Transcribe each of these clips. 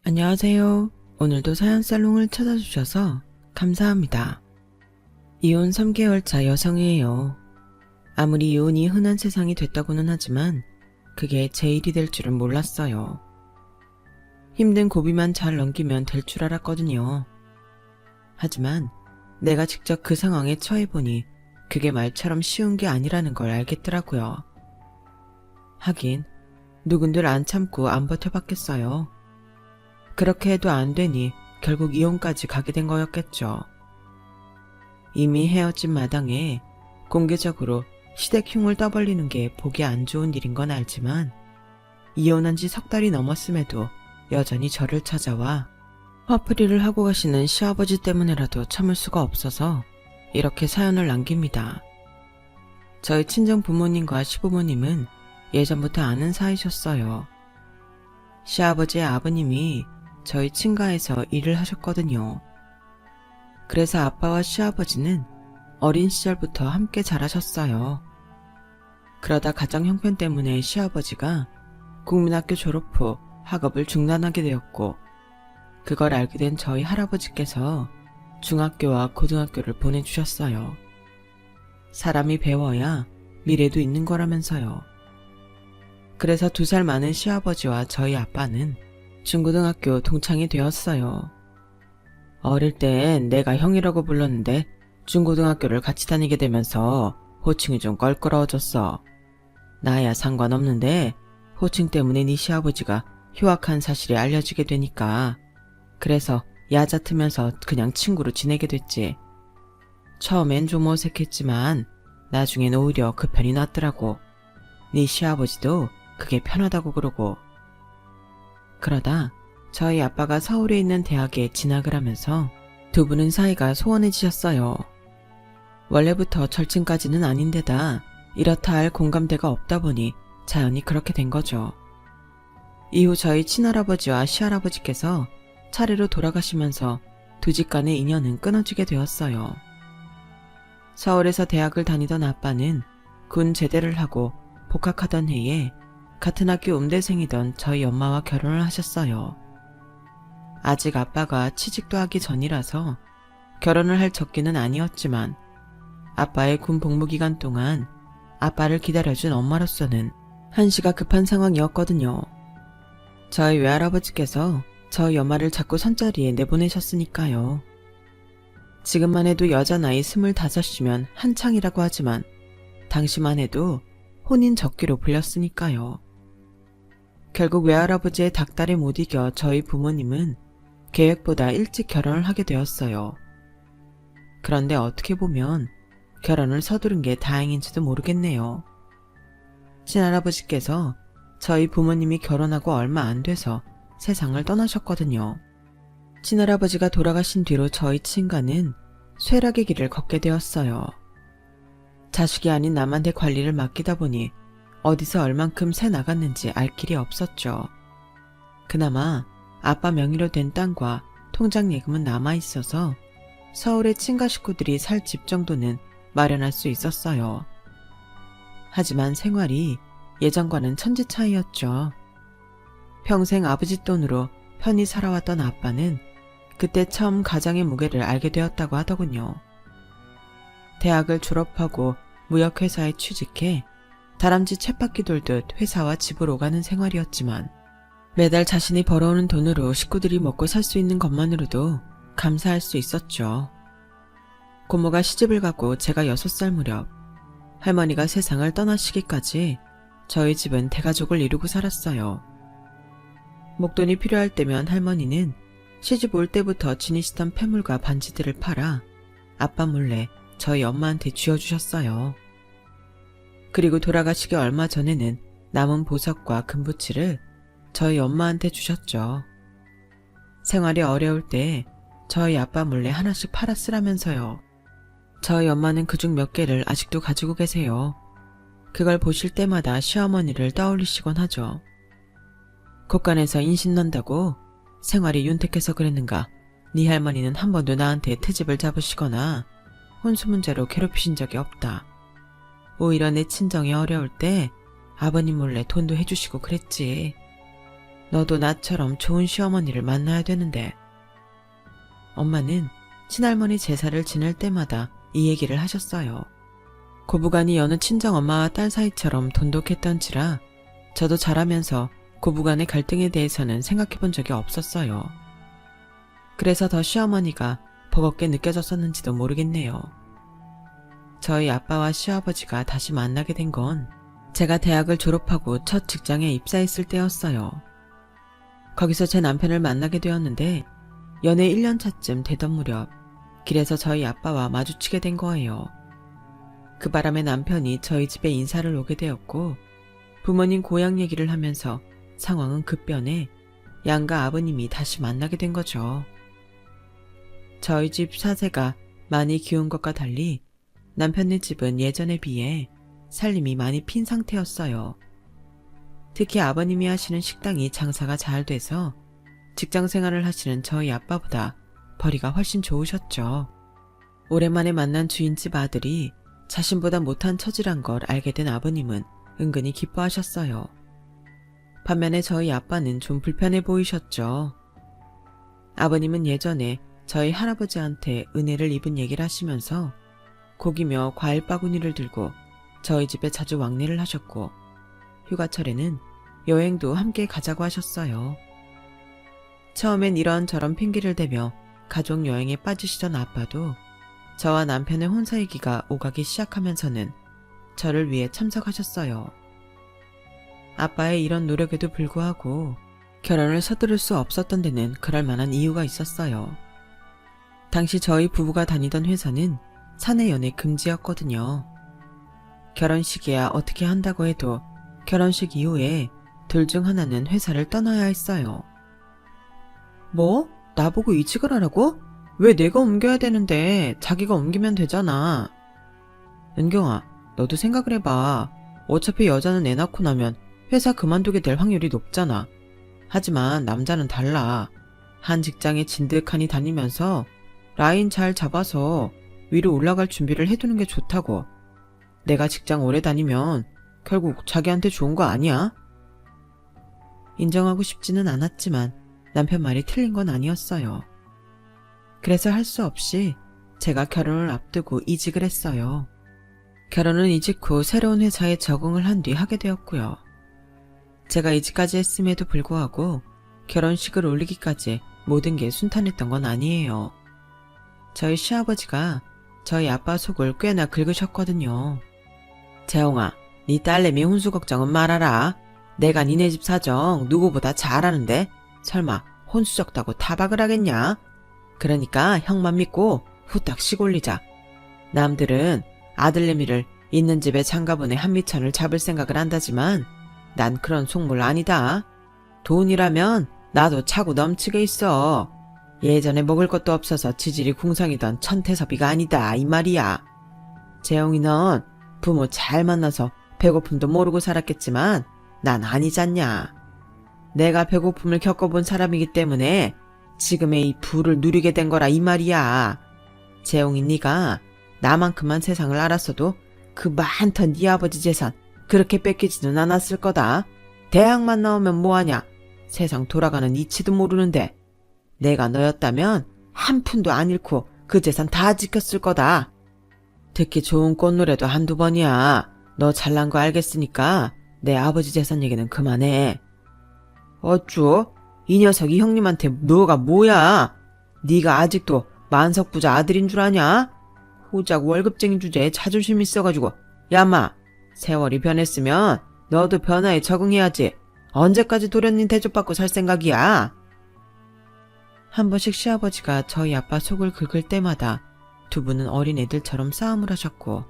안녕하세요. 오늘도 사연살롱을 찾아주셔서 감사합니다. 이혼 3개월 차 여성이에요. 아무리 이혼이 흔한 세상이 됐다고는 하지만 그게 제 일이 될 줄은 몰랐어요. 힘든 고비만 잘 넘기면 될 줄 알았거든요. 하지만 내가 직접 그 상황에 처해보니 그게 말처럼 쉬운 게 아니라는 걸 알겠더라고요. 하긴 누군들 안 참고 안 버텨봤겠어요. 그렇게 해도 안 되니 결국 이혼까지 가게 된 거였겠죠. 이미 헤어진 마당에 공개적으로 시댁 흉을 떠벌리는 게 보기 안 좋은 일인 건 알지만 이혼한 지 석 달이 넘었음에도 여전히 저를 찾아와 화풀이를 하고 가시는 시아버지 때문에라도 참을 수가 없어서 이렇게 사연을 남깁니다. 저희 친정 부모님과 시부모님은 예전부터 아는 사이셨어요. 시아버지의 아버님이 저희 친가에서 일을 하셨거든요. 그래서 아빠와 시아버지는 어린 시절부터 함께 자라셨어요. 그러다 가정 형편 때문에 시아버지가 국민학교 졸업 후 학업을 중단하게 되었고 그걸 알게 된 저희 할아버지께서 중학교와 고등학교를 보내주셨어요. 사람이 배워야 미래도 있는 거라면서요. 그래서 2살 많은 시아버지와 저희 아빠는 중고등학교 동창이 되었어요. 어릴 땐 내가 형이라고 불렀는데 중고등학교를 같이 다니게 되면서 호칭이 좀 껄끄러워졌어. 나야 상관없는데 호칭 때문에 네 시아버지가 휴학한 사실이 알려지게 되니까 그래서 얕아트면서 그냥 친구로 지내게 됐지. 처음엔 좀 어색했지만 나중엔 오히려 그 편이 낫더라고. 네 시아버지도 그게 편하다고 그러고. 그러다 저희 아빠가 서울에 있는 대학에 진학을 하면서 두 분은 사이가 소원해지셨어요. 원래부터 절친까지는 아닌데다 이렇다 할 공감대가 없다 보니 자연히 그렇게 된 거죠. 이후 저희 친할아버지와 시할아버지께서 차례로 돌아가시면서 두 집 간의 인연은 끊어지게 되었어요. 서울에서 대학을 다니던 아빠는 군 제대를 하고 복학하던 해에 같은 학교 음대생이던 저희 엄마와 결혼을 하셨어요. 아직 아빠가 취직도 하기 전이라서 결혼을 할 적기는 아니었지만 아빠의 군 복무 기간 동안 아빠를 기다려준 엄마로서는 한시가 급한 상황이었거든요. 저희 외할아버지께서 저희 엄마를 자꾸 선자리에 내보내셨으니까요. 지금만 해도 여자 나이 25이면 한창이라고 하지만 당시만 해도 혼인 적기로 불렸으니까요. 결국 외할아버지의 닥달에 못 이겨 저희 부모님은 계획보다 일찍 결혼을 하게 되었어요. 그런데 어떻게 보면 결혼을 서두른 게 다행인지도 모르겠네요. 친할아버지께서 저희 부모님이 결혼하고 얼마 안 돼서 세상을 떠나셨거든요. 친할아버지가 돌아가신 뒤로 저희 친가는 쇠락의 길을 걷게 되었어요. 자식이 아닌 남한테 관리를 맡기다 보니 어디서 얼만큼 새 나갔는지 알 길이 없었죠. 그나마 아빠 명의로 된 땅과 통장 예금은 남아있어서 서울의 친가 식구들이 살 집 정도는 마련할 수 있었어요. 하지만 생활이 예전과는 천지 차이였죠. 평생 아버지 돈으로 편히 살아왔던 아빠는 그때 처음 가장의 무게를 알게 되었다고 하더군요. 대학을 졸업하고 무역회사에 취직해 다람쥐 쳇바퀴 돌듯 회사와 집을 오가는 생활이었지만 매달 자신이 벌어오는 돈으로 식구들이 먹고 살 수 있는 것만으로도 감사할 수 있었죠. 고모가 시집을 가고 제가 6살 무렵 할머니가 세상을 떠나시기까지 저희 집은 대가족을 이루고 살았어요. 목돈이 필요할 때면 할머니는 시집 올 때부터 지니시던 폐물과 반지들을 팔아 아빠 몰래 저희 엄마한테 쥐어주셨어요. 그리고 돌아가시기 얼마 전에는 남은 보석과 금부치를 저희 엄마한테 주셨죠. 생활이 어려울 때 저희 아빠 몰래 하나씩 팔아 쓰라면서요. 저희 엄마는 그중 몇 개를 아직도 가지고 계세요. 그걸 보실 때마다 시어머니를 떠올리시곤 하죠. 곳간에서 인신 난다고 생활이 윤택해서 그랬는가 네 할머니는 한 번도 나한테 트집을 잡으시거나 혼수 문제로 괴롭히신 적이 없다. 오히려 내 친정이 어려울 때 아버님 몰래 돈도 해주시고 그랬지. 너도 나처럼 좋은 시어머니를 만나야 되는데. 엄마는 친할머니 제사를 지낼 때마다 이 얘기를 하셨어요. 고부간이 여느 친정엄마와 딸 사이처럼 돈독했던지라 저도 자라면서 고부간의 갈등에 대해서는 생각해 본 적이 없었어요. 그래서 더 시어머니가 버겁게 느껴졌었는지도 모르겠네요. 저희 아빠와 시아버지가 다시 만나게 된 건 제가 대학을 졸업하고 첫 직장에 입사했을 때였어요. 거기서 제 남편을 만나게 되었는데 연애 1년 차쯤 되던 무렵 길에서 저희 아빠와 마주치게 된 거예요. 그 바람에 남편이 저희 집에 인사를 오게 되었고 부모님 고향 얘기를 하면서 상황은 급변해 양가 아버님이 다시 만나게 된 거죠. 저희 집 사세가 많이 기운 것과 달리 남편네 집은 예전에 비해 살림이 많이 핀 상태였어요. 특히 아버님이 하시는 식당이 장사가 잘 돼서 직장 생활을 하시는 저희 아빠보다 벌이가 훨씬 좋으셨죠. 오랜만에 만난 주인집 아들이 자신보다 못한 처지란 걸 알게 된 아버님은 은근히 기뻐하셨어요. 반면에 저희 아빠는 좀 불편해 보이셨죠. 아버님은 예전에 저희 할아버지한테 은혜를 입은 얘기를 하시면서 고기며 과일 바구니를 들고 저희 집에 자주 왕래를 하셨고 휴가철에는 여행도 함께 가자고 하셨어요. 처음엔 이런저런 핑계를 대며 가족 여행에 빠지시던 아빠도 저와 남편의 혼사 얘기가 오가기 시작하면서는 저를 위해 참석하셨어요. 아빠의 이런 노력에도 불구하고 결혼을 서두를 수 없었던 데는 그럴 만한 이유가 있었어요. 당시 저희 부부가 다니던 회사는 사내 연애 금지였거든요. 결혼식이야 어떻게 한다고 해도 결혼식 이후에 둘 중 하나는 회사를 떠나야 했어요. 뭐? 나보고 이직을 하라고? 왜 내가 옮겨야 되는데 자기가 옮기면 되잖아. 은경아, 너도 생각을 해봐. 어차피 여자는 애 낳고 나면 회사 그만두게 될 확률이 높잖아. 하지만 남자는 달라. 한 직장에 진득하니 다니면서 라인 잘 잡아서 위로 올라갈 준비를 해두는 게 좋다고. 내가 직장 오래 다니면 결국 자기한테 좋은 거 아니야? 인정하고 싶지는 않았지만 남편 말이 틀린 건 아니었어요. 그래서 할 수 없이 제가 결혼을 앞두고 이직을 했어요. 결혼은 이직 후 새로운 회사에 적응을 한 뒤 하게 되었고요. 제가 이직까지 했음에도 불구하고 결혼식을 올리기까지 모든 게 순탄했던 건 아니에요. 저희 시아버지가 저희 아빠 속을 꽤나 긁으셨거든요. 재홍아, 네 딸내미 혼수 걱정은 말아라. 내가 니네 집 사정 누구보다 잘 아는데 설마 혼수 적다고 타박을 하겠냐? 그러니까 형만 믿고 후딱 시골리자. 남들은 아들내미를 있는 집에 장가보내 한미천을 잡을 생각을 한다지만 난 그런 속물 아니다. 돈이라면 나도 차고 넘치게 있어. 예전에 먹을 것도 없어서 지질이 궁상이던 천태섭이가 아니다 이 말이야. 재홍이 넌 부모 잘 만나서 배고픔도 모르고 살았겠지만 난 아니잖냐. 내가 배고픔을 겪어본 사람이기 때문에 지금의 이 부를 누리게 된 거라 이 말이야. 재홍이 네가 나만큼만 세상을 알았어도 그 많던 네 아버지 재산 그렇게 뺏기지는 않았을 거다. 대학만 나오면 뭐하냐. 세상 돌아가는 이치도 모르는데 내가 너였다면 한 푼도 안 잃고 그 재산 다 지켰을 거다. 듣기 좋은 꽃노래도 한두 번이야. 너 잘난 거 알겠으니까 내 아버지 재산 얘기는 그만해. 어쭈? 이 녀석이 형님한테 너가 뭐야? 네가 아직도 만석부자 아들인 줄 아냐? 호작 월급쟁이 주제에 자존심 있어가지고. 야마, 세월이 변했으면 너도 변화에 적응해야지. 언제까지 도련님 대접받고 살 생각이야? 한 번씩 시아버지가 저희 아빠 속을 긁을 때마다 두 분은 어린 애들처럼 싸움을 하셨고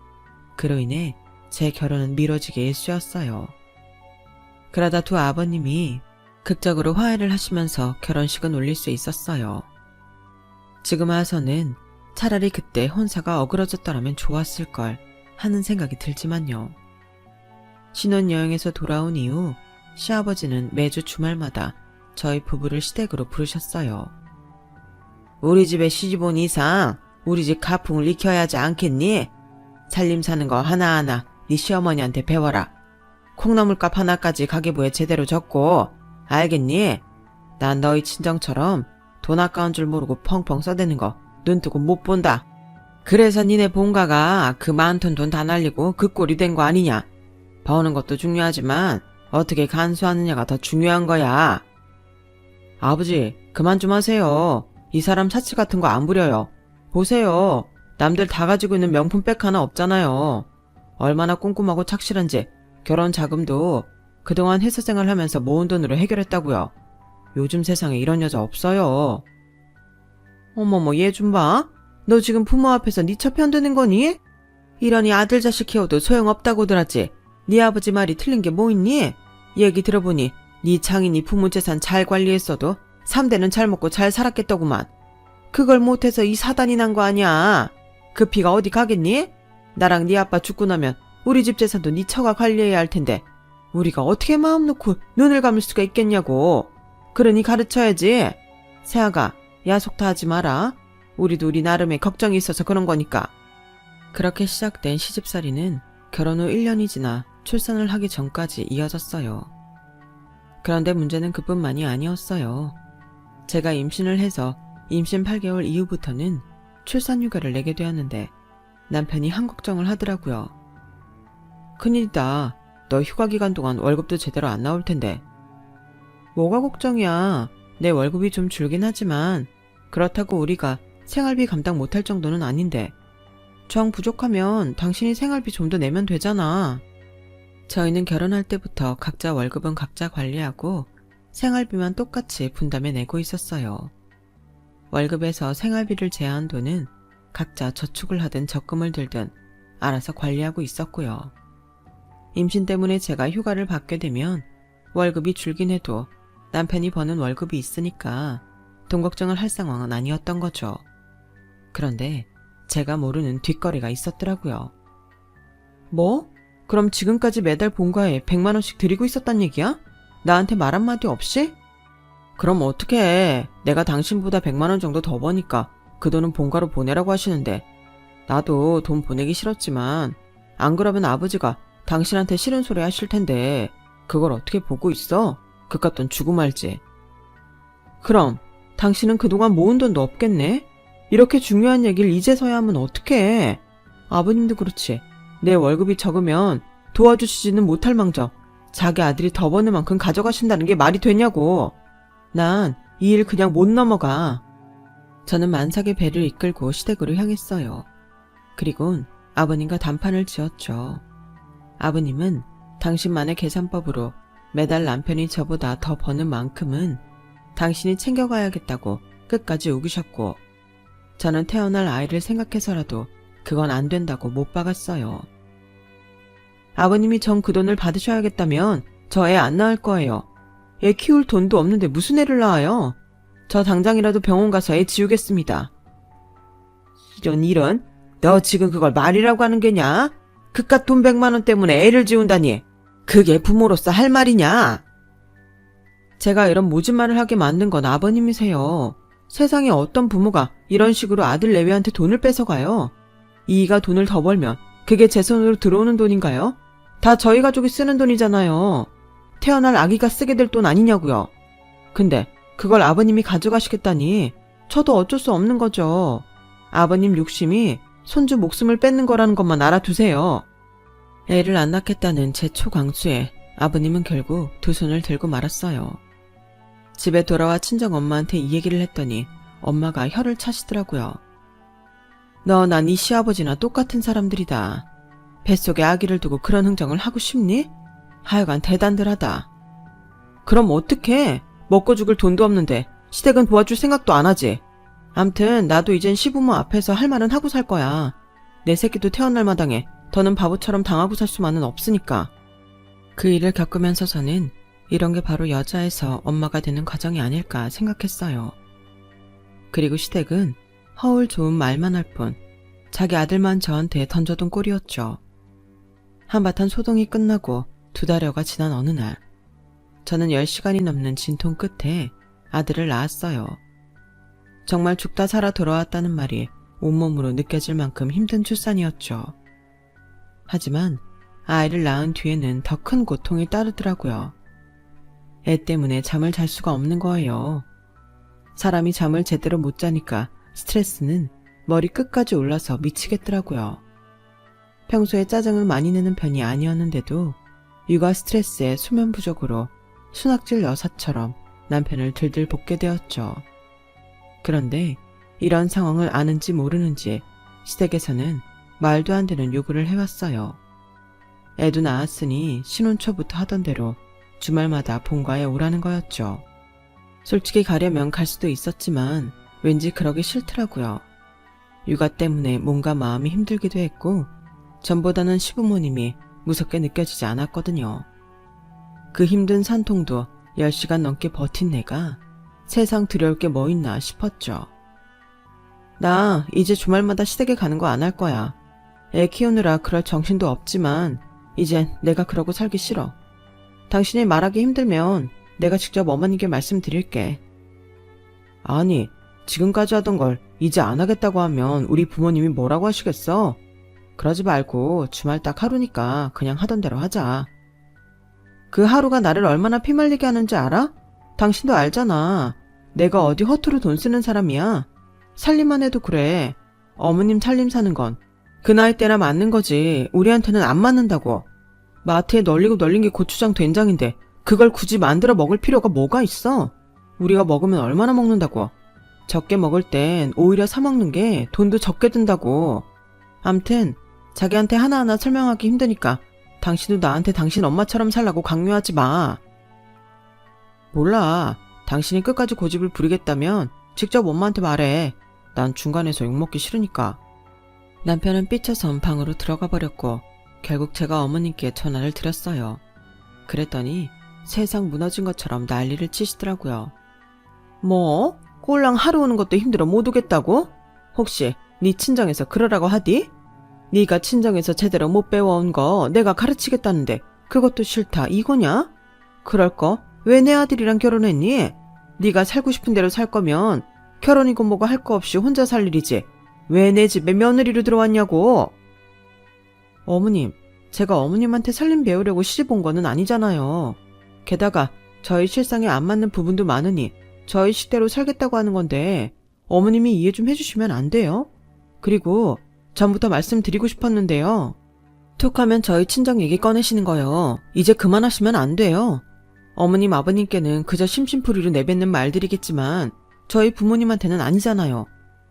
그로 인해 제 결혼은 미뤄지게 일쑤였어요. 그러다 두 아버님이 극적으로 화해를 하시면서 결혼식은 올릴 수 있었어요. 지금 와서는 차라리 그때 혼사가 어그러졌더라면 좋았을 걸 하는 생각이 들지만요. 신혼여행에서 돌아온 이후 시아버지는 매주 주말마다 저희 부부를 시댁으로 부르셨어요. 우리 집에 시집 온 이상 우리 집 가풍을 익혀야 하지 않겠니? 살림 사는 거 하나하나 네 시어머니한테 배워라. 콩나물값 하나까지 가계부에 제대로 적고 알겠니? 난 너희 친정처럼 돈 아까운 줄 모르고 펑펑 써대는 거 눈뜨고 못 본다. 그래서 니네 본가가 그 많던 돈 다 날리고 그 꼴이 된 거 아니냐. 버는 것도 중요하지만 어떻게 간수하느냐가 더 중요한 거야. 아버지, 그만 좀 하세요. 이 사람 사치 같은 거 안 부려요. 보세요. 남들 다 가지고 있는 명품백 하나 없잖아요. 얼마나 꼼꼼하고 착실한지 결혼 자금도 그동안 회사 생활하면서 모은 돈으로 해결했다고요. 요즘 세상에 이런 여자 없어요. 어머머, 얘 좀 봐. 너 지금 부모 앞에서 네 처 편드는 거니? 이러니 아들 자식 키워도 소용없다고들 하지. 네 아버지 말이 틀린 게 뭐 있니? 얘기 들어보니 네 장인이 부모 재산 잘 관리했어도 3대는 잘 먹고 잘 살았겠더구만. 그걸 못해서 이 사단이 난 거 아니야. 그 피가 어디 가겠니? 나랑 네 아빠 죽고 나면 우리 집 재산도 네 처가 관리해야 할 텐데 우리가 어떻게 마음 놓고 눈을 감을 수가 있겠냐고. 그러니 가르쳐야지. 세아가, 야속 다 하지 마라. 우리도 우리 나름의 걱정이 있어서 그런 거니까. 그렇게 시작된 시집살이는 결혼 후 1년이 지나 출산을 하기 전까지 이어졌어요. 그런데 문제는 그뿐만이 아니었어요. 제가 임신을 해서 임신 8개월 이후부터는 출산휴가를 내게 되었는데 남편이 한걱정을 하더라고요. 큰일이다. 너 휴가 기간 동안 월급도 제대로 안 나올 텐데. 뭐가 걱정이야. 내 월급이 좀 줄긴 하지만 그렇다고 우리가 생활비 감당 못할 정도는 아닌데 정 부족하면 당신이 생활비 좀 더 내면 되잖아. 저희는 결혼할 때부터 각자 월급은 각자 관리하고 생활비만 똑같이 분담해 내고 있었어요. 월급에서 생활비를 제한 돈은 각자 저축을 하든 적금을 들든 알아서 관리하고 있었고요. 임신 때문에 제가 휴가를 받게 되면 월급이 줄긴 해도 남편이 버는 월급이 있으니까 돈 걱정을 할 상황은 아니었던 거죠. 그런데 제가 모르는 뒷거래가 있었더라고요. 뭐? 그럼 지금까지 매달 본가에 100만 원씩 드리고 있었단 얘기야? 나한테 말 한마디 없이? 그럼 어떡해. 내가 당신보다 100만 원 정도 더 버니까 그 돈은 본가로 보내라고 하시는데 나도 돈 보내기 싫었지만 안 그러면 아버지가 당신한테 싫은 소리 하실 텐데 그걸 어떻게 보고 있어? 그깟 돈 주고 말지. 그럼 당신은 그동안 모은 돈도 없겠네? 이렇게 중요한 얘기를 이제서야 하면 어떡해. 아버님도 그렇지. 내 월급이 적으면 도와주시지는 못할 망정 자기 아들이 더 버는 만큼 가져가신다는 게 말이 되냐고. 난 이 일 그냥 못 넘어가. 저는 만삭의 배를 이끌고 시댁으로 향했어요. 그리곤 아버님과 단판을 지었죠. 아버님은 당신만의 계산법으로 매달 남편이 저보다 더 버는 만큼은 당신이 챙겨가야겠다고 끝까지 우기셨고 저는 태어날 아이를 생각해서라도 그건 안 된다고 못 박았어요. 아버님이 전 그 돈을 받으셔야겠다면 저 애 안 낳을 거예요. 애 키울 돈도 없는데 무슨 애를 낳아요? 저 당장이라도 병원 가서 애 지우겠습니다. 이런 너 지금 그걸 말이라고 하는 게냐? 그깟 돈 100만 원 때문에 애를 지운다니 그게 부모로서 할 말이냐? 제가 이런 모진 말을 하게 만든 건 아버님이세요. 세상에 어떤 부모가 이런 식으로 아들 내외한테 돈을 뺏어가요? 이이가 돈을 더 벌면 그게 제 손으로 들어오는 돈인가요? 다 저희 가족이 쓰는 돈이잖아요. 태어날 아기가 쓰게 될 돈 아니냐고요. 근데 그걸 아버님이 가져가시겠다니 저도 어쩔 수 없는 거죠. 아버님 욕심이 손주 목숨을 뺏는 거라는 것만 알아두세요. 애를 안 낳겠다는 제 초강수에 아버님은 결국 두 손을 들고 말았어요. 집에 돌아와 친정엄마한테 이 얘기를 했더니 엄마가 혀를 차시더라고요. 너나 네 시아버지나 똑같은 사람들이다. 뱃속에 아기를 두고 그런 흥정을 하고 싶니? 하여간 대단들하다. 그럼 어떡해? 먹고 죽을 돈도 없는데 시댁은 도와줄 생각도 안 하지. 암튼 나도 이젠 시부모 앞에서 할 말은 하고 살 거야. 내 새끼도 태어날 마당에 더는 바보처럼 당하고 살 수만은 없으니까. 그 일을 겪으면서 저는 이런 게 바로 여자에서 엄마가 되는 과정이 아닐까 생각했어요. 그리고 시댁은 허울 좋은 말만 할 뿐 자기 아들만 저한테 던져둔 꼴이었죠. 한바탕 소동이 끝나고 2달여가 지난 어느 날 저는 10시간이 넘는 진통 끝에 아들을 낳았어요. 정말 죽다 살아 돌아왔다는 말이 온몸으로 느껴질 만큼 힘든 출산이었죠. 하지만 아이를 낳은 뒤에는 더 큰 고통이 따르더라고요. 애 때문에 잠을 잘 수가 없는 거예요. 사람이 잠을 제대로 못 자니까 스트레스는 머리 끝까지 올라서 미치겠더라고요. 평소에 짜증을 많이 내는 편이 아니었는데도 육아 스트레스에 수면 부족으로 순학질 여사처럼 남편을 들들 볶게 되었죠. 그런데 이런 상황을 아는지 모르는지 시댁에서는 말도 안 되는 요구를 해왔어요. 애도 낳았으니 신혼 초부터 하던 대로 주말마다 본가에 오라는 거였죠. 솔직히 가려면 갈 수도 있었지만 왠지 그러기 싫더라고요. 육아 때문에 몸과 마음이 힘들기도 했고 전보다는 시부모님이 무섭게 느껴지지 않았거든요. 그 힘든 산통도 10시간 넘게 버틴 내가 세상 두려울 게 뭐 있나 싶었죠. 나 이제 주말마다 시댁에 가는 거 안 할 거야. 애 키우느라 그럴 정신도 없지만 이젠 내가 그러고 살기 싫어. 당신이 말하기 힘들면 내가 직접 어머니께 말씀드릴게. 아니, 지금까지 하던 걸 이제 안 하겠다고 하면 우리 부모님이 뭐라고 하시겠어? 그러지 말고 주말 딱 하루니까 그냥 하던 대로 하자. 그 하루가 나를 얼마나 피말리게 하는지 알아? 당신도 알잖아. 내가 어디 허투루 돈 쓰는 사람이야. 살림만 해도 그래. 어머님 살림 사는 건 그 나이 때나 맞는 거지 우리한테는 안 맞는다고. 마트에 널리고 널린 게 고추장 된장인데 그걸 굳이 만들어 먹을 필요가 뭐가 있어? 우리가 먹으면 얼마나 먹는다고. 적게 먹을 땐 오히려 사 먹는 게 돈도 적게 든다고. 암튼 자기한테 하나하나 설명하기 힘드니까 당신도 나한테 당신 엄마처럼 살라고 강요하지 마. 몰라. 당신이 끝까지 고집을 부리겠다면 직접 엄마한테 말해. 난 중간에서 욕먹기 싫으니까. 남편은 삐쳐선 방으로 들어가 버렸고 결국 제가 어머님께 전화를 드렸어요. 그랬더니 세상 무너진 것처럼 난리를 치시더라고요. 뭐? 꼴랑 하루 오는 것도 힘들어 못 오겠다고? 혹시 네 친정에서 그러라고 하디? 네가 친정에서 제대로 못 배워온 거 내가 가르치겠다는데 그것도 싫다 이거냐? 그럴 거 왜 내 아들이랑 결혼했니? 네가 살고 싶은 대로 살 거면 결혼이고 뭐고 할 거 없이 혼자 살 일이지 왜 내 집에 며느리로 들어왔냐고. 어머님, 제가 어머님한테 살림 배우려고 시집 온 거는 아니잖아요. 게다가 저희 실상에 안 맞는 부분도 많으니 저희 식대로 살겠다고 하는 건데 어머님이 이해 좀 해주시면 안 돼요? 그리고 전부터 말씀드리고 싶었는데요. 툭하면 저희 친정 얘기 꺼내시는 거요. 이제 그만하시면 안 돼요. 어머님 아버님께는 그저 심심풀이로 내뱉는 말들이겠지만 저희 부모님한테는 아니잖아요.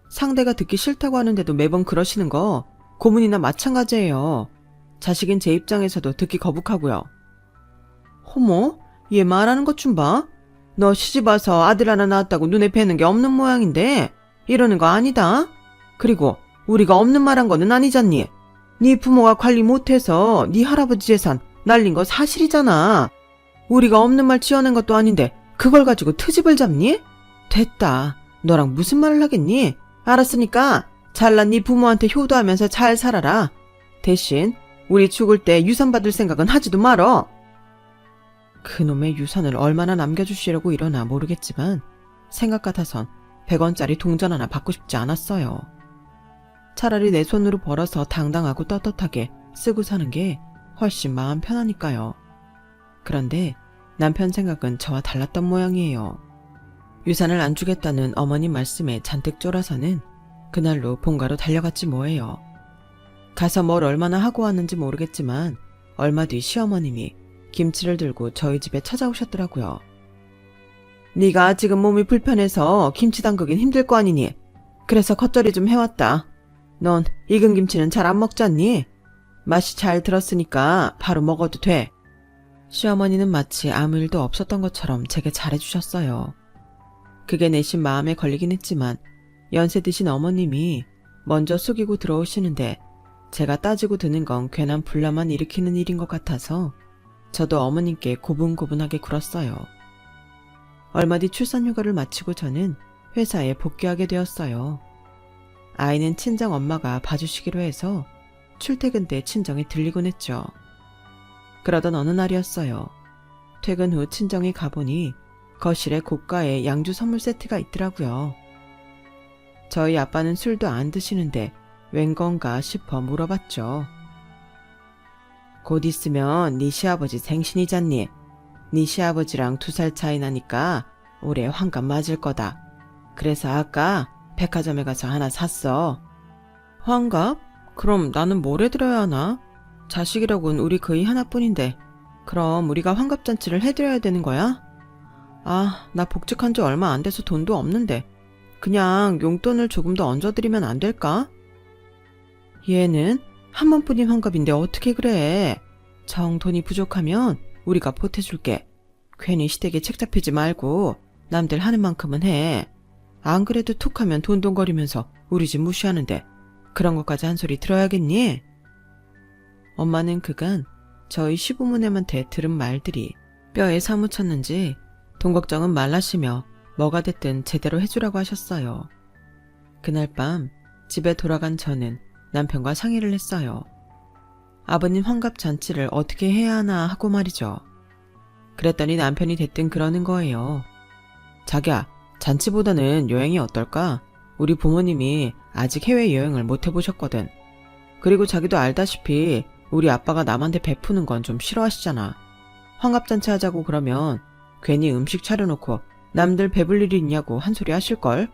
상대가 듣기 싫다고 하는데도 매번 그러시는 거 고문이나 마찬가지예요. 자식인 제 입장에서도 듣기 거북하고요. 어머, 얘 말하는 것 좀 봐. 너 시집 와서 아들 하나 낳았다고 눈에 뵈는 게 없는 모양인데 이러는 거 아니다. 그리고 우리가 없는 말 한 거는 아니잖니. 네 부모가 관리 못해서 네 할아버지 재산 날린 거 사실이잖아. 우리가 없는 말 지어낸 것도 아닌데 그걸 가지고 트집을 잡니? 됐다. 너랑 무슨 말을 하겠니? 알았으니까 잘난 네 부모한테 효도하면서 잘 살아라. 대신 우리 죽을 때 유산 받을 생각은 하지도 말어. 그놈의 유산을 얼마나 남겨주시려고 이러나 모르겠지만 생각 같아선 100원짜리 동전 하나 받고 싶지 않았어요. 차라리 내 손으로 벌어서 당당하고 떳떳하게 쓰고 사는 게 훨씬 마음 편하니까요. 그런데 남편 생각은 저와 달랐던 모양이에요. 유산을 안 주겠다는 어머님 말씀에 잔뜩 쫄아서는 그날로 본가로 달려갔지 뭐예요. 가서 뭘 얼마나 하고 왔는지 모르겠지만 얼마 뒤 시어머님이 김치를 들고 저희 집에 찾아오셨더라고요. 네가 지금 몸이 불편해서 김치 담그긴 힘들 거 아니니? 그래서 겉절이 좀 해왔다. 넌 익은 김치는 잘 안 먹잖니? 맛이 잘 들었으니까 바로 먹어도 돼. 시어머니는 마치 아무 일도 없었던 것처럼 제게 잘해주셨어요. 그게 내심 마음에 걸리긴 했지만 연세 드신 어머님이 먼저 숙이고 들어오시는데 제가 따지고 드는 건 괜한 분란만 일으키는 일인 것 같아서 저도 어머님께 고분고분하게 굴었어요. 얼마 뒤 출산휴가를 마치고 저는 회사에 복귀하게 되었어요. 아이는 친정 엄마가 봐주시기로 해서 출퇴근 때 친정에 들리곤 했죠. 그러던 어느 날이었어요. 퇴근 후 친정에 가보니 거실에 고가의 양주 선물 세트가 있더라고요. 저희 아빠는 술도 안 드시는데 웬 건가 싶어 물어봤죠. 곧 있으면 네 시아버지 생신이잖니. 네 시아버지랑 2살 차이 나니까 올해 환갑 맞을 거다. 그래서 아까 백화점에 가서 하나 샀어. 환갑? 그럼 나는 뭘 해드려야 하나? 자식이라곤 우리 거의 하나뿐인데 그럼 우리가 환갑잔치를 해드려야 되는 거야? 아, 나 복직한 지 얼마 안 돼서 돈도 없는데 그냥 용돈을 조금 더 얹어드리면 안 될까? 얘는 한 번뿐인 환갑인데 어떻게 그래? 정 돈이 부족하면 우리가 보태줄게. 괜히 시댁에 책 잡히지 말고 남들 하는 만큼은 해. 안 그래도 툭하면 돈돈거리면서 우리 집 무시하는데 그런 것까지 한 소리 들어야겠니? 엄마는 그간 저희 시부모님한테 들은 말들이 뼈에 사무쳤는지 돈 걱정은 말라시며 뭐가 됐든 제대로 해주라고 하셨어요. 그날 밤 집에 돌아간 저는 남편과 상의를 했어요. 아버님 환갑 잔치를 어떻게 해야 하나 하고 말이죠. 그랬더니 남편이 대뜸 그러는 거예요. 자기야, 잔치보다는 여행이 어떨까? 우리 부모님이 아직 해외여행을 못 해보셨거든. 그리고 자기도 알다시피 우리 아빠가 남한테 베푸는 건 좀 싫어하시잖아. 환갑잔치 하자고 그러면 괜히 음식 차려놓고 남들 배불 일이 있냐고 한 소리 하실걸?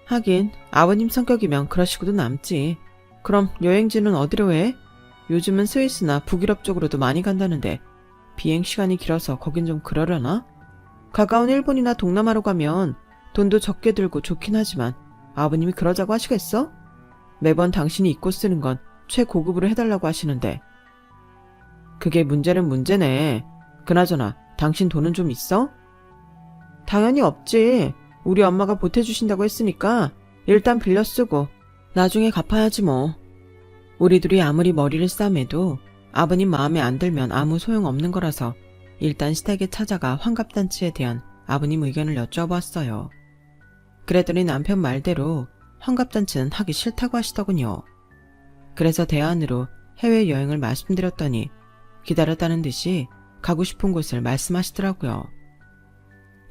하긴 아버님 성격이면 그러시고도 남지. 그럼 여행지는 어디로 해? 요즘은 스위스나 북유럽 쪽으로도 많이 간다는데 비행시간이 길어서 거긴 좀 그러려나? 가까운 일본이나 동남아로 가면 돈도 적게 들고 좋긴 하지만 아버님이 그러자고 하시겠어? 매번 당신이 입고 쓰는 건 최고급으로 해달라고 하시는데. 그게 문제는 문제네. 그나저나 당신 돈은 좀 있어? 당연히 없지. 우리 엄마가 보태주신다고 했으니까 일단 빌려 쓰고 나중에 갚아야지 뭐. 우리 둘이 아무리 머리를 싸매도 아버님 마음에 안 들면 아무 소용없는 거라서 일단 시댁에 찾아가 환갑잔치에 대한 아버님 의견을 여쭤봤어요. 그랬더니 남편 말대로 환갑잔치는 하기 싫다고 하시더군요. 그래서 대안으로 해외여행을 말씀드렸더니 기다렸다는 듯이 가고 싶은 곳을 말씀하시더라고요.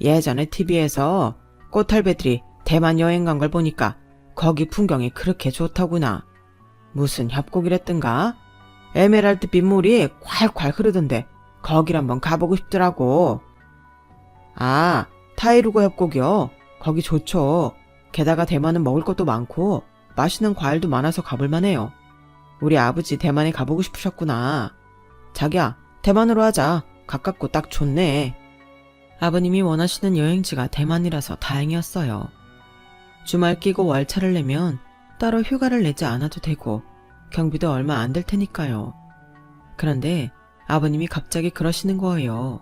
예전에 TV에서 꽃탈배들이 대만 여행 간 걸 보니까 거기 풍경이 그렇게 좋더구나. 무슨 협곡이랬던가? 에메랄드 빗물이 콸콸 흐르던데 거길 한번 가보고 싶더라고. 아, 타이루고 협곡이요. 거기 좋죠. 게다가 대만은 먹을 것도 많고 맛있는 과일도 많아서 가볼만해요. 우리 아버지 대만에 가보고 싶으셨구나. 자기야, 대만으로 하자. 가깝고 딱 좋네. 아버님이 원하시는 여행지가 대만이라서 다행이었어요. 주말 끼고 월차를 내면 따로 휴가를 내지 않아도 되고 경비도 얼마 안 될 테니까요. 그런데 아버님이 갑자기 그러시는 거예요.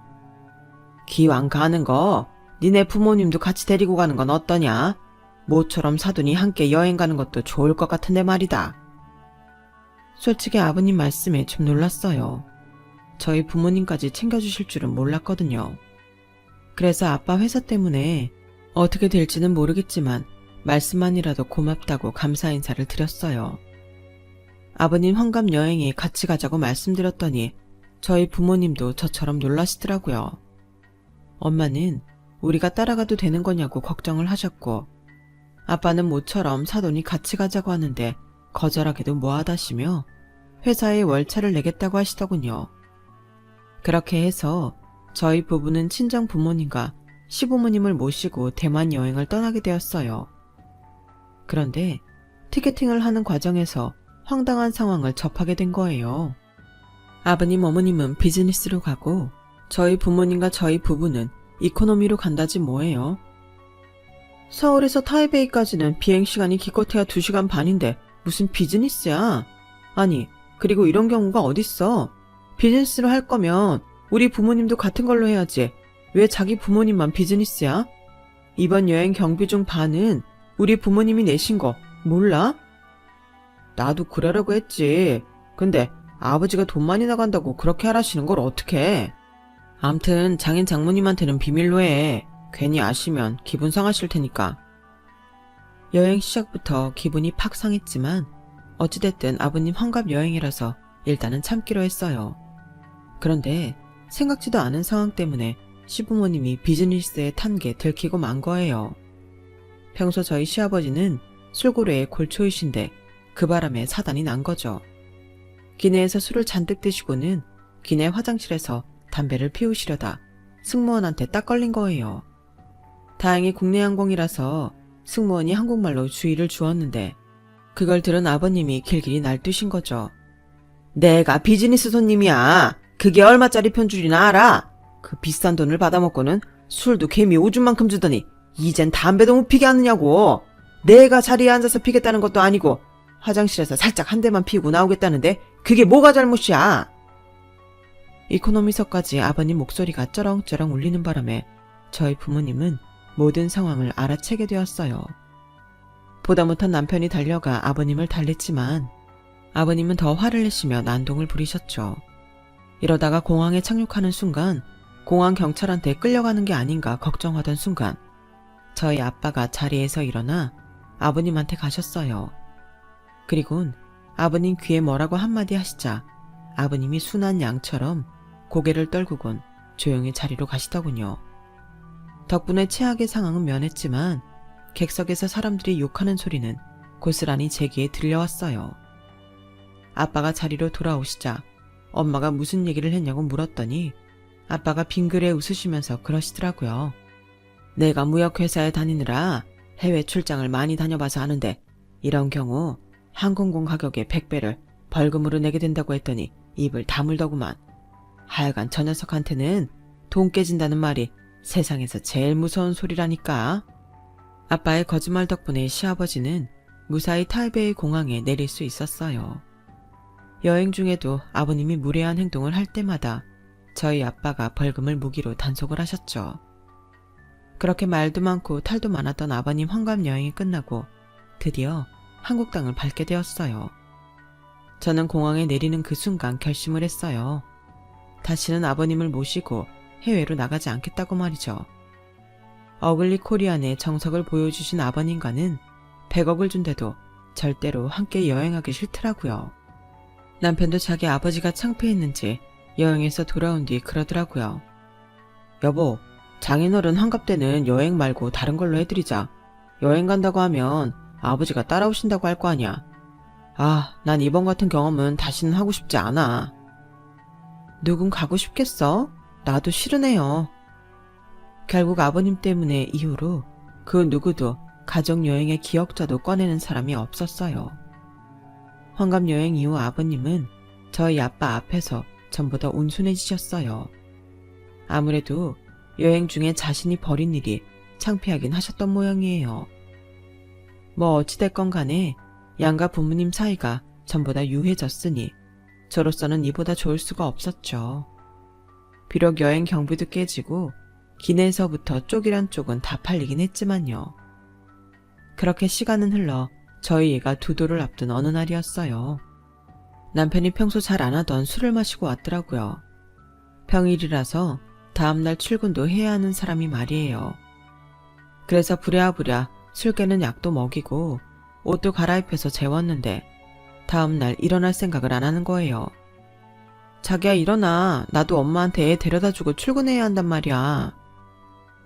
기왕 가는 거 니네 부모님도 같이 데리고 가는 건 어떠냐? 모처럼 사돈이 함께 여행 가는 것도 좋을 것 같은데 말이다. 솔직히 아버님 말씀에 좀 놀랐어요. 저희 부모님까지 챙겨주실 줄은 몰랐거든요. 그래서 아빠 회사 때문에 어떻게 될지는 모르겠지만 말씀만이라도 고맙다고 감사 인사를 드렸어요. 아버님 환갑 여행에 같이 가자고 말씀드렸더니 저희 부모님도 저처럼 놀라시더라고요. 엄마는 우리가 따라가도 되는 거냐고 걱정을 하셨고 아빠는 모처럼 사돈이 같이 가자고 하는데 거절하기도 뭐하다시며 회사에 월차를 내겠다고 하시더군요. 그렇게 해서 저희 부부는 친정 부모님과 시부모님을 모시고 대만 여행을 떠나게 되었어요. 그런데 티켓팅을 하는 과정에서 황당한 상황을 접하게 된 거예요. 아버님 어머님은 비즈니스로 가고 저희 부모님과 저희 부부는 이코노미로 간다지 뭐예요. 서울에서 타이베이까지는 비행시간이 기껏해야 2시간 반인데 무슨 비즈니스야. 아니, 그리고 이런 경우가 어딨어. 비즈니스로 할 거면 우리 부모님도 같은 걸로 해야지. 왜 자기 부모님만 비즈니스야? 이번 여행 경비 중 반은 우리 부모님이 내신 거 몰라? 나도 그러려고 했지. 근데 아버지가 돈 많이 나간다고 그렇게 하라시는 걸 어떡해. 암튼 장인 장모님한테는 비밀로 해. 괜히 아시면 기분 상하실 테니까. 여행 시작부터 기분이 팍 상했지만 어찌됐든 아버님 환갑 여행이라서 일단은 참기로 했어요. 그런데 생각지도 않은 상황 때문에 시부모님이 비즈니스에 탄 게 들키고 만 거예요. 평소 저희 시아버지는 술고래의 골초이신데 그 바람에 사단이 난 거죠. 기내에서 술을 잔뜩 드시고는 기내 화장실에서 담배를 피우시려다 승무원한테 딱 걸린 거예요. 다행히 국내 항공이라서 승무원이 한국말로 주의를 주었는데 그걸 들은 아버님이 길길이 날뛰신 거죠. 내가 비즈니스 손님이야. 그게 얼마짜리 편줄이나 알아? 그 비싼 돈을 받아먹고는 술도 개미 오줌만큼 주더니 이젠 담배도 못 피게 하느냐고. 내가 자리에 앉아서 피겠다는 것도 아니고 화장실에서 살짝 한 대만 피우고 나오겠다는데 그게 뭐가 잘못이야? 이코노미석까지 아버님 목소리가 쩌렁쩌렁 울리는 바람에 저희 부모님은 모든 상황을 알아채게 되었어요. 보다 못한 남편이 달려가 아버님을 달랬지만 아버님은 더 화를 내시며 난동을 부리셨죠. 이러다가 공항에 착륙하는 순간 공항 경찰한테 끌려가는 게 아닌가 걱정하던 순간 저희 아빠가 자리에서 일어나 아버님한테 가셨어요. 그리곤 아버님 귀에 뭐라고 한마디 하시자 아버님이 순한 양처럼 고개를 떨구곤 조용히 자리로 가시더군요. 덕분에 최악의 상황은 면했지만 객석에서 사람들이 욕하는 소리는 고스란히 제 귀에 들려왔어요. 아빠가 자리로 돌아오시자 엄마가 무슨 얘기를 했냐고 물었더니 아빠가 빙그레 웃으시면서 그러시더라고요. 내가 무역회사에 다니느라 해외 출장을 많이 다녀봐서 아는데 이런 경우 항공권 가격의 100배를 벌금으로 내게 된다고 했더니 입을 다물더구만. 하여간 저 녀석한테는 돈 깨진다는 말이 세상에서 제일 무서운 소리라니까. 아빠의 거짓말 덕분에 시아버지는 무사히 타이베이 공항에 내릴 수 있었어요. 여행 중에도 아버님이 무례한 행동을 할 때마다 저희 아빠가 벌금을 무기로 단속을 하셨죠. 그렇게 말도 많고 탈도 많았던 아버님 환갑 여행이 끝나고 드디어 한국 땅을 밟게 되었어요. 저는 공항에 내리는 그 순간 결심을 했어요. 다시는 아버님을 모시고 해외로 나가지 않겠다고 말이죠. 어글리 코리안의 정석을 보여주신 아버님과는 100억을 준대도 절대로 함께 여행하기 싫더라고요. 남편도 자기 아버지가 창피했는지 여행에서 돌아온 뒤 그러더라고요. 여보, 장인어른 환갑 때는 여행 말고 다른 걸로 해드리자. 여행 간다고 하면 아버지가 따라오신다고 할 거 아니야. 아, 난 이번 같은 경험은 다시는 하고 싶지 않아. 누군 가고 싶겠어? 나도 싫으네요. 결국 아버님 때문에 이후로 그 누구도 가족여행의 기억자도 꺼내는 사람이 없었어요. 환갑여행 이후 아버님은 저희 아빠 앞에서 전보다 온순해지셨어요. 아무래도 여행 중에 자신이 벌인 일이 창피하긴 하셨던 모양이에요. 뭐 어찌됐건 간에 양가 부모님 사이가 전보다 유해졌으니 저로서는 이보다 좋을 수가 없었죠. 비록 여행 경비도 깨지고 기내에서부터 쪽이란 쪽은 다 팔리긴 했지만요. 그렇게 시간은 흘러 저희 애가 2돌을 앞둔 어느 날이었어요. 남편이 평소 잘 안 하던 술을 마시고 왔더라고요. 평일이라서 다음날 출근도 해야 하는 사람이 말이에요. 그래서 부랴부랴 술 깨는 약도 먹이고 옷도 갈아입혀서 재웠는데 다음날 일어날 생각을 안 하는 거예요. 자기야 일어나. 나도 엄마한테 애 데려다주고 출근해야 한단 말이야.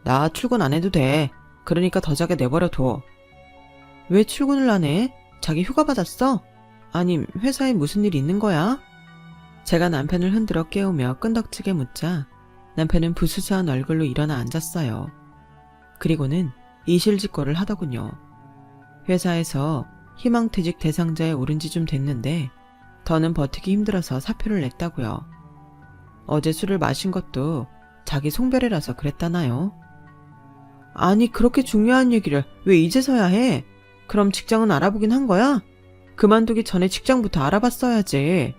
나 출근 안 해도 돼. 그러니까 더 자게 내버려둬. 왜 출근을 안 해? 자기 휴가 받았어? 아님 회사에 무슨 일 있는 거야? 제가 남편을 흔들어 깨우며 끈덕지게 묻자 남편은 부스스한 얼굴로 일어나 앉았어요. 그리고는 이실직고를 하더군요. 회사에서 희망퇴직 대상자에 오른 지 좀 됐는데 더는 버티기 힘들어서 사표를 냈다고요. 어제 술을 마신 것도 자기 송별회라서 그랬다나요? 아니 그렇게 중요한 얘기를 왜 이제서야 해? 그럼 직장은 알아보긴 한 거야? 그만두기 전에 직장부터 알아봤어야지.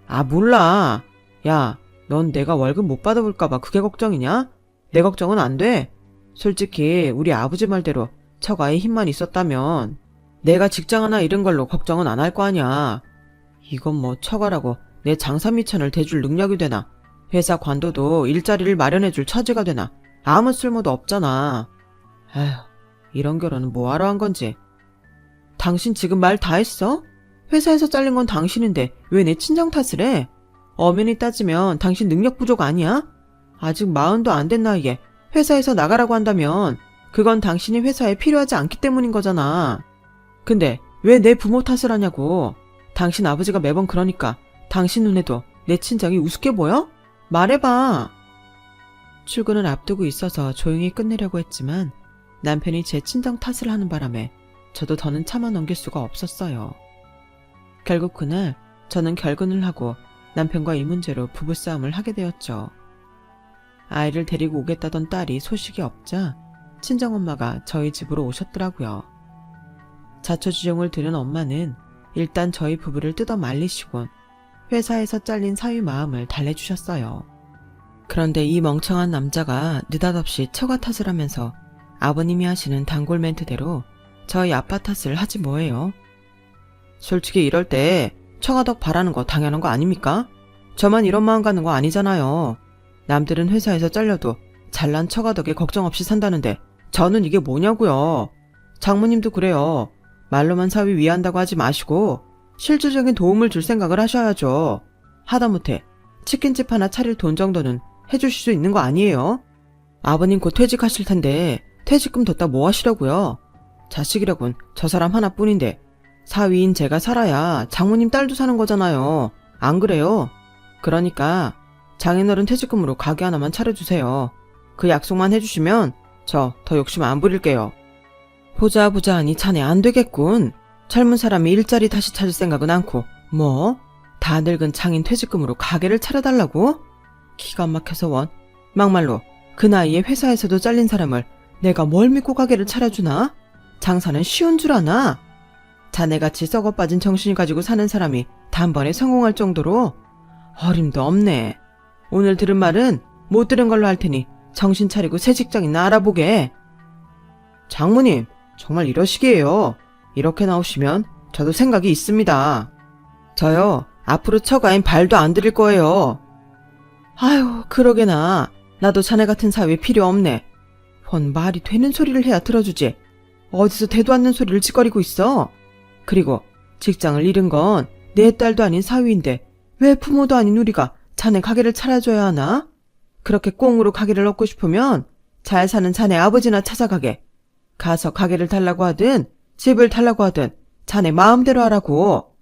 아 몰라. 야, 넌 내가 월급 못 받아볼까봐 그게 걱정이냐? 내 걱정은 안 돼. 솔직히 우리 아버지 말대로 처가에 힘만 있었다면 내가 직장 하나 잃은 걸로 걱정은 안 할 거 아니야. 이건 뭐 처가라고 내 장사미천을 대줄 능력이 되나, 회사 관둬도 일자리를 마련해줄 처지가 되나, 아무 쓸모도 없잖아. 에휴, 이런 결혼은 뭐하러 한 건지. 당신 지금 말 다 했어? 회사에서 잘린 건 당신인데 왜 내 친정 탓을 해? 엄연히 따지면 당신 능력 부족 아니야? 아직 40도 안 된 나이에 회사에서 나가라고 한다면 그건 당신이 회사에 필요하지 않기 때문인 거잖아. 근데 왜 내 부모 탓을 하냐고. 당신 아버지가 매번 그러니까 당신 눈에도 내 친정이 우습게 보여? 말해봐. 출근을 앞두고 있어서 조용히 끝내려고 했지만 남편이 제 친정 탓을 하는 바람에 저도 더는 참아 넘길 수가 없었어요. 결국 그날 저는 결근을 하고 남편과 이 문제로 부부싸움을 하게 되었죠. 아이를 데리고 오겠다던 딸이 소식이 없자 친정엄마가 저희 집으로 오셨더라고요. 자초지종을 들은 엄마는 일단 저희 부부를 뜯어 말리시곤 회사에서 잘린 사위 마음을 달래주셨어요. 그런데 이 멍청한 남자가 느닷없이 처가 탓을 하면서 아버님이 하시는 단골 멘트대로 저희 아빠 탓을 하지 뭐예요. 솔직히 이럴 때 처가덕 바라는 거 당연한 거 아닙니까? 저만 이런 마음 가는 거 아니잖아요. 남들은 회사에서 잘려도 잘난 처가덕에 걱정 없이 산다는데 저는 이게 뭐냐고요. 장모님도 그래요. 말로만 사위 위한다고 하지 마시고 실질적인 도움을 줄 생각을 하셔야죠. 하다못해 치킨집 하나 차릴 돈 정도는 해주실 수 있는 거 아니에요? 아버님 곧 퇴직하실 텐데 퇴직금 뒀다 뭐 하시려고요? 자식이라곤 저 사람 하나뿐인데 사위인 제가 살아야 장모님 딸도 사는 거잖아요. 안 그래요? 그러니까 장인어른 퇴직금으로 가게 하나만 차려주세요. 그 약속만 해주시면 저 더 욕심 안 부릴게요. 보자 하니 자네 안 되겠군. 젊은 사람이 일자리 다시 찾을 생각은 않고 뭐? 다 늙은 장인 퇴직금으로 가게를 차려달라고? 기가 막혀서 원. 막말로 그 나이에 회사에서도 잘린 사람을 내가 뭘 믿고 가게를 차려주나? 장사는 쉬운 줄 아나? 자네같이 썩어빠진 정신을 가지고 사는 사람이 단번에 성공할 정도로? 어림도 없네. 오늘 들은 말은 못 들은 걸로 할 테니 정신 차리고 새 직장이나 알아보게. 장모님, 정말 이러시기에요. 이렇게 나오시면 저도 생각이 있습니다. 저요, 앞으로 처가인 발도 안 들일 거예요. 아유, 그러게나. 나도 자네 같은 사위 필요 없네. 뭔 말이 되는 소리를 해야 들어주지. 어디서 대도 않는 소리를 짓거리고 있어. 그리고 직장을 잃은 건 내 딸도 아닌 사위인데 왜 부모도 아닌 우리가 자네 가게를 차려줘야 하나? 그렇게 꽁으로 가게를 얻고 싶으면 잘 사는 자네 아버지나 찾아가게. 가서 가게를 달라고 하든 집을 달라고 하든 자네 마음대로 하라고.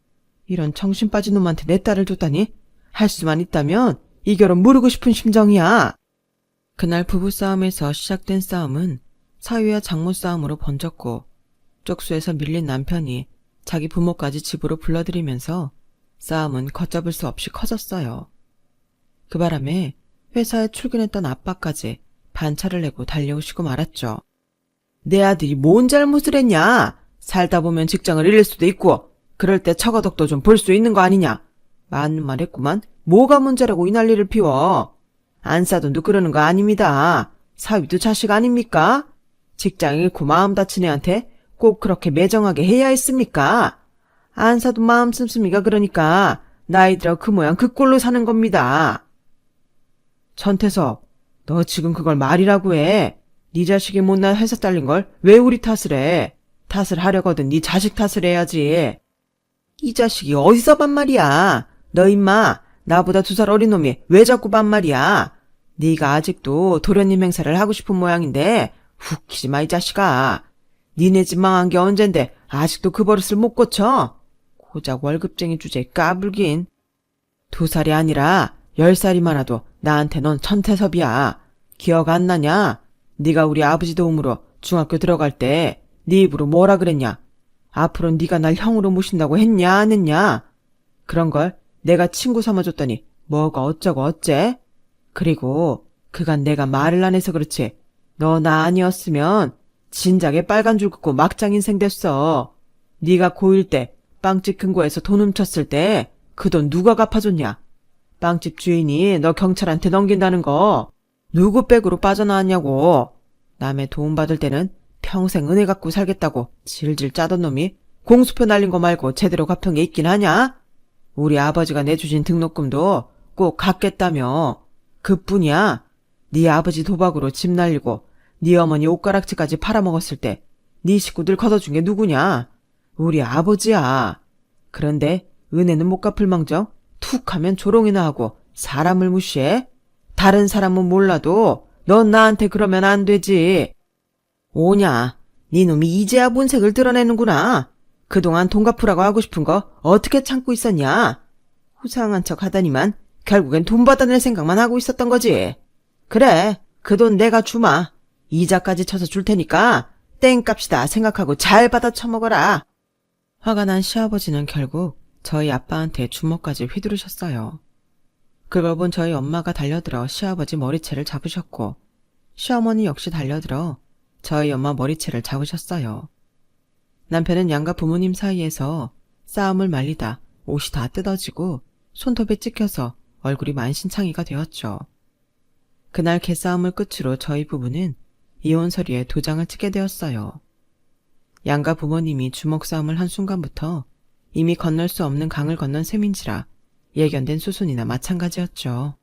이런 정신 빠진 놈한테 내 딸을 줬다니 할 수만 있다면 이 결혼 무르고 싶은 심정이야. 그날 부부싸움에서 시작된 싸움은 사위와 장모 싸움으로 번졌고 쪽수에서 밀린 남편이 자기 부모까지 집으로 불러들이면서 싸움은 걷잡을 수 없이 커졌어요. 그 바람에 회사에 출근했던 아빠까지 반차를 내고 달려오시고 말았죠. 내 아들이 뭔 잘못을 했냐? 살다 보면 직장을 잃을 수도 있고 그럴 때 처가덕도 좀 볼 수 있는 거 아니냐? 맞는 말 했구만. 뭐가 문제라고 이 난리를 피워. 안사돈도 그러는 거 아닙니다. 사위도 자식 아닙니까? 직장 잃고 마음 다친 애한테 꼭 그렇게 매정하게 해야 했습니까? 안사돈 마음 씀씀이가 그러니까 나이 들어 그 모양 그 꼴로 사는 겁니다. 전태섭, 너 지금 그걸 말이라고 해. 네 자식이 못난 회사 잘린 걸 왜 우리 탓을 해? 탓을 하려거든 네 자식 탓을 해야지. 이 자식이 어디서 반말이야. 너 임마 나보다 2살 어린 놈이 왜 자꾸 반말이야. 네가 아직도 도련님 행사를 하고 싶은 모양인데 웃기지 마 이 자식아. 니네 집 망한 게 언젠데 아직도 그 버릇을 못 고쳐? 고작 월급쟁이 주제에 까불긴. 2살이 아니라 10살이 많아도 나한테 넌 천태섭이야. 기억 안 나냐? 네가 우리 아버지 도움으로 중학교 들어갈 때 네 입으로 뭐라 그랬냐? 앞으로 네가 날 형으로 모신다고 했냐 안 했냐? 그런 걸 내가 친구 삼아줬더니 뭐가 어쩌고 어째? 그리고 그간 내가 말을 안 해서 그렇지 너 나 아니었으면 진작에 빨간 줄 긋고 막장 인생 됐어. 네가 고1 때 빵집 금고에서 돈 훔쳤을 때 그 돈 누가 갚아줬냐? 빵집 주인이 너 경찰한테 넘긴다는 거 누구 백으로 빠져나왔냐고. 남의 도움받을 때는 평생 은혜 갖고 살겠다고 질질 짜던 놈이 공수표 날린 거 말고 제대로 갚은 게 있긴 하냐? 우리 아버지가 내주신 등록금도 꼭 갚겠다며. 그뿐이야. 네 아버지 도박으로 집 날리고 네 어머니 옷가락지까지 팔아먹었을 때 네 식구들 걷어준 게 누구냐? 우리 아버지야. 그런데 은혜는 못 갚을 망정 툭 하면 조롱이나 하고 사람을 무시해? 다른 사람은 몰라도 넌 나한테 그러면 안 되지. 오냐, 네 놈이 이제야 본색을 드러내는구나. 그동안 돈 갚으라고 하고 싶은 거 어떻게 참고 있었냐? 후상한 척 하다니만 결국엔 돈 받아낼 생각만 하고 있었던 거지. 그래, 그 돈 내가 주마. 이자까지 쳐서 줄 테니까 땡값이다 생각하고 잘 받아 처먹어라. 화가 난 시아버지는 결국 저희 아빠한테 주먹까지 휘두르셨어요. 그걸 본 저희 엄마가 달려들어 시아버지 머리채를 잡으셨고 시어머니 역시 달려들어 저희 엄마 머리채를 잡으셨어요. 남편은 양가 부모님 사이에서 싸움을 말리다 옷이 다 뜯어지고 손톱에 찍혀서 얼굴이 만신창이가 되었죠. 그날 개싸움을 끝으로 저희 부부는 이혼 서류에 도장을 찍게 되었어요. 양가 부모님이 주먹 싸움을 한 순간부터 이미 건널 수 없는 강을 건넌 셈인지라 예견된 수순이나 마찬가지였죠.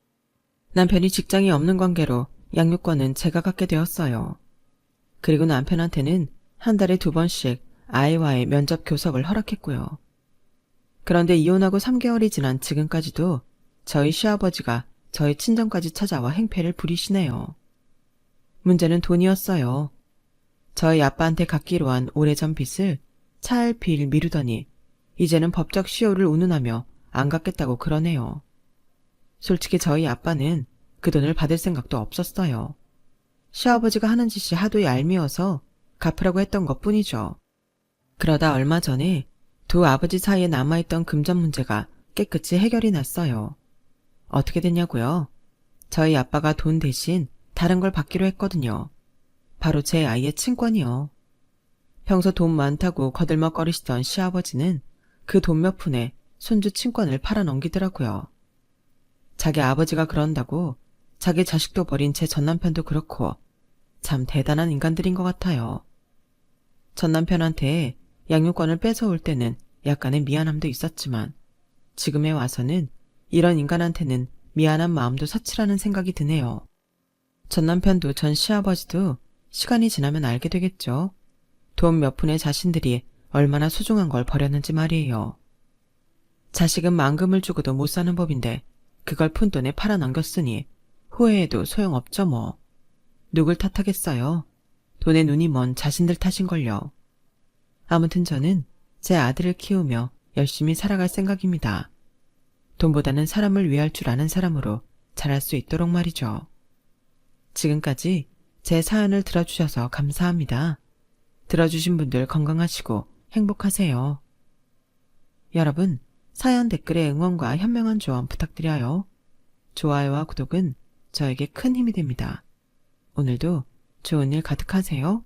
남편이 직장이 없는 관계로 양육권은 제가 갖게 되었어요. 그리고 남편한테는 한 달에 2번씩 아이와의 면접 교섭을 허락했고요. 그런데 이혼하고 3개월이 지난 지금까지도 저희 시아버지가 저희 친정까지 찾아와 행패를 부리시네요. 문제는 돈이었어요. 저희 아빠한테 갚기로 한 오래전 빚을 차일피일 미루더니 이제는 법적 시효를 운운하며 안 갚겠다고 그러네요. 솔직히 저희 아빠는 그 돈을 받을 생각도 없었어요. 시아버지가 하는 짓이 하도 얄미워서 갚으라고 했던 것뿐이죠. 그러다 얼마 전에 두 아버지 사이에 남아있던 금전 문제가 깨끗이 해결이 났어요. 어떻게 됐냐고요? 저희 아빠가 돈 대신 다른 걸 받기로 했거든요. 바로 제 아이의 친권이요. 평소 돈 많다고 거들먹거리시던 시아버지는 그 돈 몇 푼에 손주 친권을 팔아넘기더라고요. 자기 아버지가 그런다고 자기 자식도 버린 제 전남편도 그렇고 참 대단한 인간들인 것 같아요. 전남편한테 양육권을 뺏어올 때는 약간의 미안함도 있었지만 지금에 와서는 이런 인간한테는 미안한 마음도 사치라는 생각이 드네요. 전남편도 전 시아버지도 시간이 지나면 알게 되겠죠. 돈 몇 푼의 자신들이 얼마나 소중한 걸 버렸는지 말이에요. 자식은 만금을 주고도 못 사는 법인데 그걸 푼돈에 팔아넘겼으니 후회해도 소용없죠 뭐. 누굴 탓하겠어요. 돈에 눈이 먼 자신들 탓인걸요. 아무튼 저는 제 아들을 키우며 열심히 살아갈 생각입니다. 돈보다는 사람을 위할 줄 아는 사람으로 자랄 수 있도록 말이죠. 지금까지 제 사연을 들어주셔서 감사합니다. 들어주신 분들 건강하시고 행복하세요. 여러분, 사연 댓글에 응원과 현명한 조언 부탁드려요. 좋아요와 구독은 저에게 큰 힘이 됩니다. 오늘도 좋은 일 가득하세요.